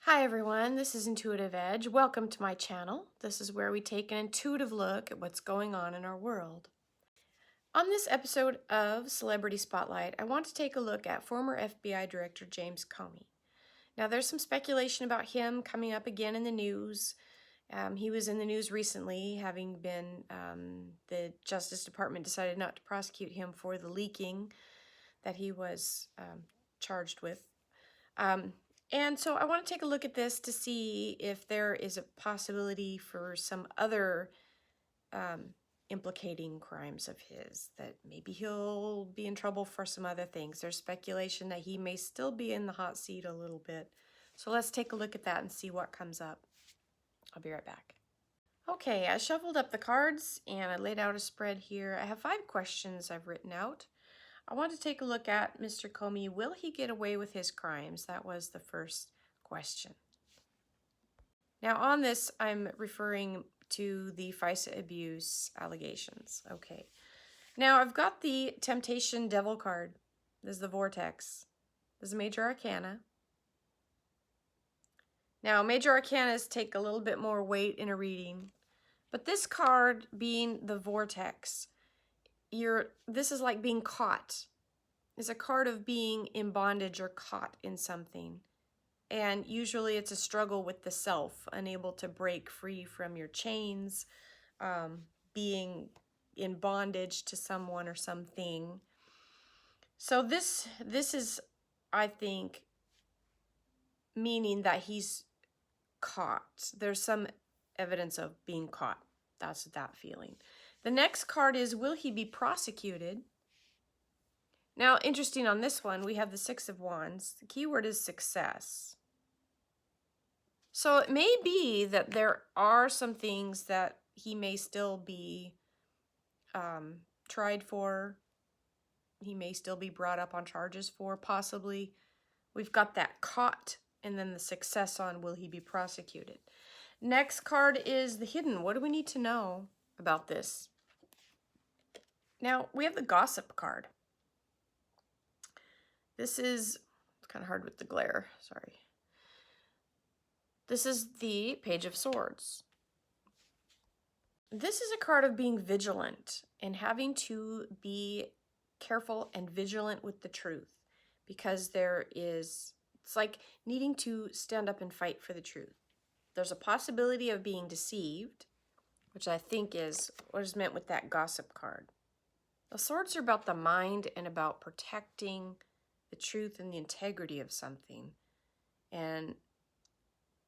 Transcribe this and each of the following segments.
Hi everyone, this is Intuitive Edge. Welcome to my channel. This is where we take an intuitive look at what's going on in our world. On this episode of Celebrity Spotlight, I want to take a look at former FBI Director James Comey. Now there's some speculation about him coming up again in the news. He was in the news recently, having been, the Justice Department decided not to prosecute him for the leaking that he was charged with. And so I want to take a look at this to see if there is a possibility for some other implicating crimes of his, that maybe he'll be in trouble for some other things. There's speculation that he may still be in the hot seat a little bit. So let's take a look at that and see what comes up. I'll be right back. Okay, I shuffled up the cards and I laid out a spread here. I have 5 questions I've written out. I want to take a look at Mr. Comey. Will he get away with his crimes? That was the first question. Now on this, I'm referring to the FISA abuse allegations. Okay. Now I've got the Temptation Devil card. This is the Vortex. This is Major Arcana. Now Major Arcanas take a little bit more weight in a reading, but this card being the Vortex, this is like being caught. It's a card of being in bondage or caught in something. And usually it's a struggle with the self, unable to break free from your chains, being in bondage to someone or something. So this is, I think, meaning that he's caught. There's some evidence of being caught. That's that feeling. The next card is, will he be prosecuted? Now, interesting on this one, we have the 6 of Wands. The key word is success. So it may be that there are some things that he may still be tried for. He may still be brought up on charges for, possibly. We've got that caught, and then the success on, will he be prosecuted? Next card is the hidden. What do we need to know about this? Now, we have the gossip card. This is, it's kind of hard with the glare, sorry. This is the Page of Swords. This is a card of being vigilant and having to be careful and vigilant with the truth, because it's like needing to stand up and fight for the truth. There's a possibility of being deceived, which I think is what is meant with that gossip card. The swords are about the mind and about protecting the truth and the integrity of something, and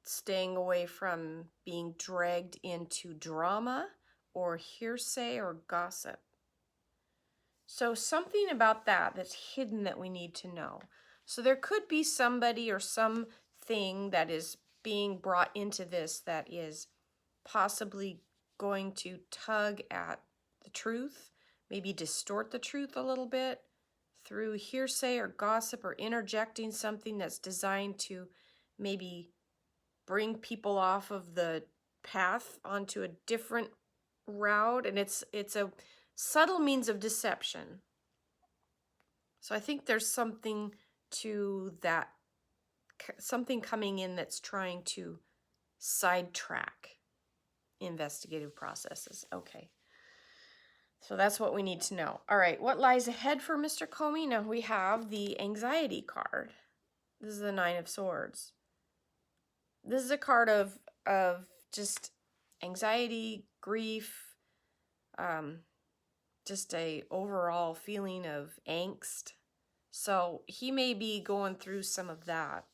staying away from being dragged into drama or hearsay or gossip. So something about that's hidden that we need to know. So there could be somebody or something that is being brought into this that is possibly going to tug at the truth, maybe distort the truth a little bit through hearsay or gossip, or interjecting something that's designed to maybe bring people off of the path onto a different route. And it's a subtle means of deception. So I think there's something to that, something coming in that's trying to sidetrack investigative processes. Okay. So that's what we need to know. All right, what lies ahead for Mr. Comey? Now we have the Anxiety card. This is the 9 of Swords. This is a card of just anxiety, grief, just a overall feeling of angst. So he may be going through some of that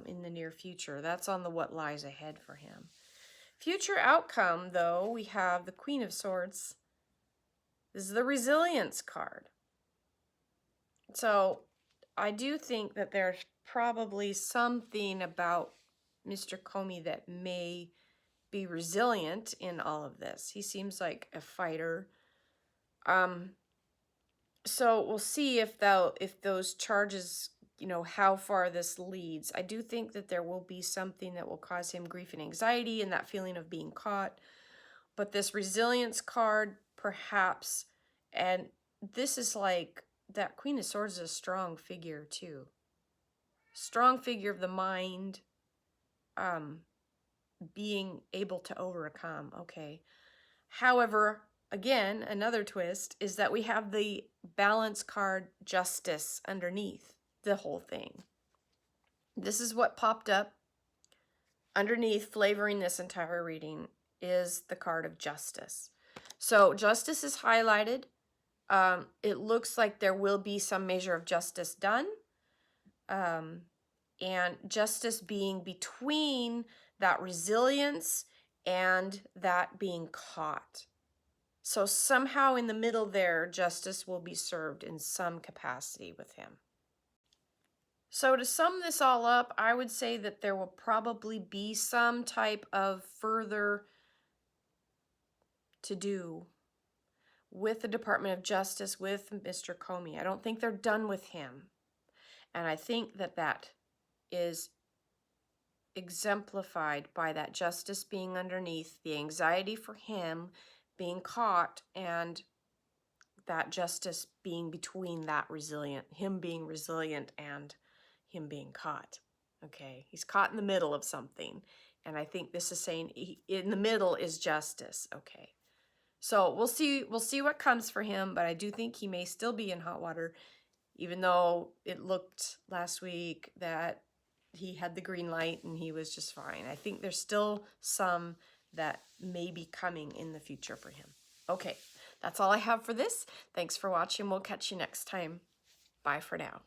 in the near future. That's on the what lies ahead for him. Future outcome, though, we have the Queen of Swords. This is the Resilience card. So I do think that there's probably something about Mr. Comey that may be resilient in all of this. He seems like a fighter. So we'll see if those charges, how far this leads. I do think that there will be something that will cause him grief and anxiety and that feeling of being caught. But this Resilience card, perhaps, and this is like, that Queen of Swords is a strong figure too. Strong figure of the mind, being able to overcome. Okay. However, again, another twist is that we have the balance card justice underneath the whole thing. This is what popped up underneath, flavoring this entire reading, is the card of justice. So justice is highlighted. It looks like there will be some measure of justice done. And justice being between that resilience and that being caught. So somehow in the middle there, justice will be served in some capacity with him. So to sum this all up, I would say that there will probably be some type of further to do with the Department of Justice, with Mr. Comey. I don't think they're done with him. And I think that that is exemplified by that justice being underneath, the anxiety for him being caught, and that justice being between that him being resilient and him being caught. Okay, he's caught in the middle of something, and I think this is saying in the middle is justice. Okay, so we'll see what comes for him, but I do think he may still be in hot water, even though it looked last week that he had the green light and he was just fine. I think there's still some that may be coming in the future for him. Okay, that's all I have for this. Thanks for watching. We'll catch you next time. Bye for now.